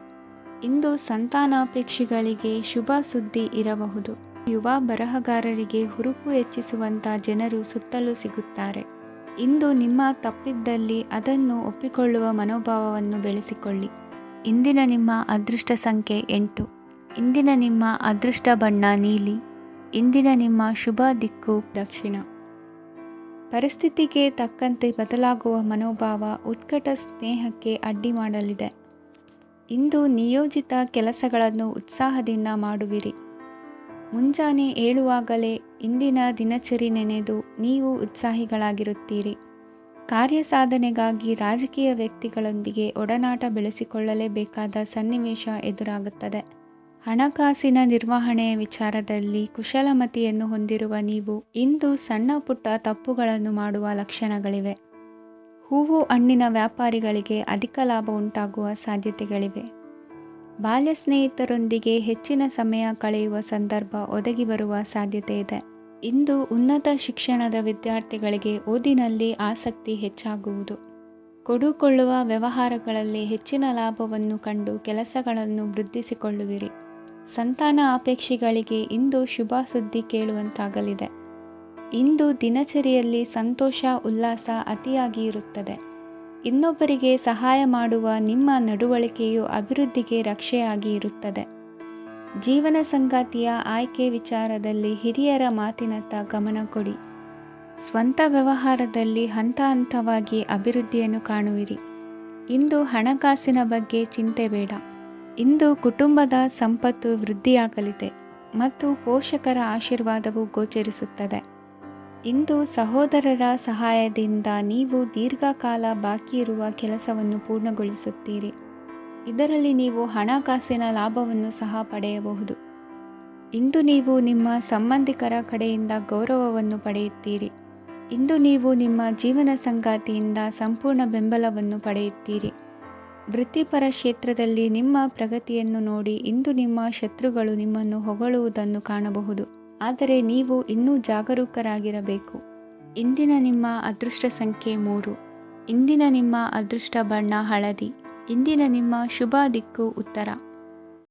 ಇಂದು ಸಂತಾನಾಪೇಕ್ಷಿಗಳಿಗೆ ಶುಭ ಸುದ್ದಿ ಇರಬಹುದು. ಯುವ ಬರಹಗಾರರಿಗೆ ಹುರುಪು ಹೆಚ್ಚಿಸುವಂಥ ಜನರು ಸುತ್ತಲೂ ಸಿಗುತ್ತಾರೆ. ಇಂದು ನಿಮ್ಮ ತಪ್ಪಿದ್ದಲ್ಲಿ ಅದನ್ನು ಒಪ್ಪಿಕೊಳ್ಳುವ ಮನೋಭಾವವನ್ನು ಬೆಳೆಸಿಕೊಳ್ಳಿ. ಇಂದಿನ ನಿಮ್ಮ ಅದೃಷ್ಟ ಸಂಖ್ಯೆ 8. ಇಂದಿನ ನಿಮ್ಮ ಅದೃಷ್ಟ ಬಣ್ಣ ನೀಲಿ. ಇಂದಿನ ನಿಮ್ಮ ಶುಭ ದಿಕ್ಕು ದಕ್ಷಿಣ. ಪರಿಸ್ಥಿತಿಗೆ ತಕ್ಕಂತೆ ಬದಲಾಗುವ ಮನೋಭಾವ ಉತ್ಕಟ ಸ್ನೇಹಕ್ಕೆ ಅಡ್ಡಿ ಮಾಡಲಿದೆ. ಇಂದು ನಿಯೋಜಿತ ಕೆಲಸಗಳನ್ನು ಉತ್ಸಾಹದಿಂದ ಮಾಡುವಿರಿ. ಮುಂಜಾನೆ ಏಳುವಾಗಲೇ ಇಂದಿನ ದಿನಚರಿ ನೆನೆದು ನೀವು ಉತ್ಸಾಹಿಗಳಾಗಿರುತ್ತೀರಿ. ಕಾರ್ಯಸಾಧನೆಗಾಗಿ ರಾಜಕೀಯ ವ್ಯಕ್ತಿಗಳೊಂದಿಗೆ ಒಡನಾಟ ಬೆಳೆಸಿಕೊಳ್ಳಲೇಬೇಕಾದ ಸನ್ನಿವೇಶ ಎದುರಾಗುತ್ತದೆ. ಹಣಕಾಸಿನ ನಿರ್ವಹಣೆಯ ವಿಚಾರದಲ್ಲಿ ಕುಶಲಮತಿಯನ್ನು ಹೊಂದಿರುವ ನೀವು ಇಂದು ಸಣ್ಣ ಪುಟ್ಟ ತಪ್ಪುಗಳನ್ನು ಮಾಡುವ ಲಕ್ಷಣಗಳಿವೆ. ಹೂವು ಹಣ್ಣಿನ ವ್ಯಾಪಾರಿಗಳಿಗೆ ಅಧಿಕ ಲಾಭ ಉಂಟಾಗುವ ಸಾಧ್ಯತೆಗಳಿವೆ. ಬಾಲ್ಯ ಸ್ನೇಹಿತರೊಂದಿಗೆ ಹೆಚ್ಚಿನ ಸಮಯ ಕಳೆಯುವ ಸಂದರ್ಭ ಒದಗಿ ಬರುವ ಸಾಧ್ಯತೆ ಇದೆ. ಇಂದು ಉನ್ನತ ಶಿಕ್ಷಣದ ವಿದ್ಯಾರ್ಥಿಗಳಿಗೆ ಓದಿನಲ್ಲಿ ಆಸಕ್ತಿ ಹೆಚ್ಚಾಗುವುದು. ಕೊಡುಕೊಳ್ಳುವ ವ್ಯವಹಾರಗಳಲ್ಲಿ ಹೆಚ್ಚಿನ ಲಾಭವನ್ನು ಕಂಡು ಕೆಲಸಗಳನ್ನು ವೃದ್ಧಿಸಿಕೊಳ್ಳುವಿರಿ. ಸಂತಾನ ಅಪೇಕ್ಷಿಗಳಿಗೆ ಇಂದು ಶುಭ ಸುದ್ದಿ ಕೇಳುವಂತಾಗಲಿದೆ. ಇಂದು ದಿನಚರಿಯಲ್ಲಿ ಸಂತೋಷ ಉಲ್ಲಾಸ ಅತಿಯಾಗಿ ಇರುತ್ತದೆ. ಇನ್ನೊಬ್ಬರಿಗೆ ಸಹಾಯ ಮಾಡುವ ನಿಮ್ಮ ನಡವಳಿಕೆಯು ಅಭಿವೃದ್ಧಿಗೆ ರಕ್ಷೆಯಾಗಿ ಇರುತ್ತದೆ. ಜೀವನ ಸಂಗಾತಿಯ ಆಯ್ಕೆ ವಿಚಾರದಲ್ಲಿ ಹಿರಿಯರ ಮಾತಿನತ್ತ ಗಮನ ಕೊಡಿ. ಸ್ವಂತ ವ್ಯವಹಾರದಲ್ಲಿ ಹಂತ ಹಂತವಾಗಿ ಅಭಿವೃದ್ಧಿಯನ್ನು ಕಾಣುವಿರಿ. ಇಂದು ಹಣಕಾಸಿನ ಬಗ್ಗೆ ಚಿಂತೆ ಬೇಡ. ಇಂದು ಕುಟುಂಬದ ಸಂಪತ್ತು ವೃದ್ಧಿಯಾಗಲಿದೆ ಮತ್ತು ಪೋಷಕರ ಆಶೀರ್ವಾದವು ಗೋಚರಿಸುತ್ತದೆ. ಇಂದು ಸಹೋದರರ ಸಹಾಯದಿಂದ ನೀವು ದೀರ್ಘಕಾಲ ಬಾಕಿ ಇರುವ ಕೆಲಸವನ್ನು ಪೂರ್ಣಗೊಳಿಸುತ್ತೀರಿ. ಇದರಲ್ಲಿ ನೀವು ಹಣಕಾಸಿನ ಲಾಭವನ್ನು ಸಹ ಪಡೆಯಬಹುದು. ಇಂದು ನೀವು ನಿಮ್ಮ ಸಂಬಂಧಿಕರ ಕಡೆಯಿಂದ ಗೌರವವನ್ನು ಪಡೆಯುತ್ತೀರಿ. ಇಂದು ನೀವು ನಿಮ್ಮ ಜೀವನ ಸಂಗಾತಿಯಿಂದ ಸಂಪೂರ್ಣ ಬೆಂಬಲವನ್ನು ಪಡೆಯುತ್ತೀರಿ. ವೃತ್ತಿಪರ ಕ್ಷೇತ್ರದಲ್ಲಿ ನಿಮ್ಮ ಪ್ರಗತಿಯನ್ನು ನೋಡಿ ಇಂದು ನಿಮ್ಮ ಶತ್ರುಗಳು ನಿಮ್ಮನ್ನು ಹೊಗಳುವುದನ್ನು ಕಾಣಬಹುದು. ಆದರೆ ನೀವು ಇನ್ನೂ ಜಾಗರೂಕರಾಗಿರಬೇಕು. ಇಂದಿನ ನಿಮ್ಮ ಅದೃಷ್ಟ ಸಂಖ್ಯೆ 3. ಇಂದಿನ ನಿಮ್ಮ ಅದೃಷ್ಟ ಬಣ್ಣ ಹಳದಿ. ಇಂದಿನ ನಿಮ್ಮ ಶುಭ ದಿಕ್ಕು ಉತ್ತರ.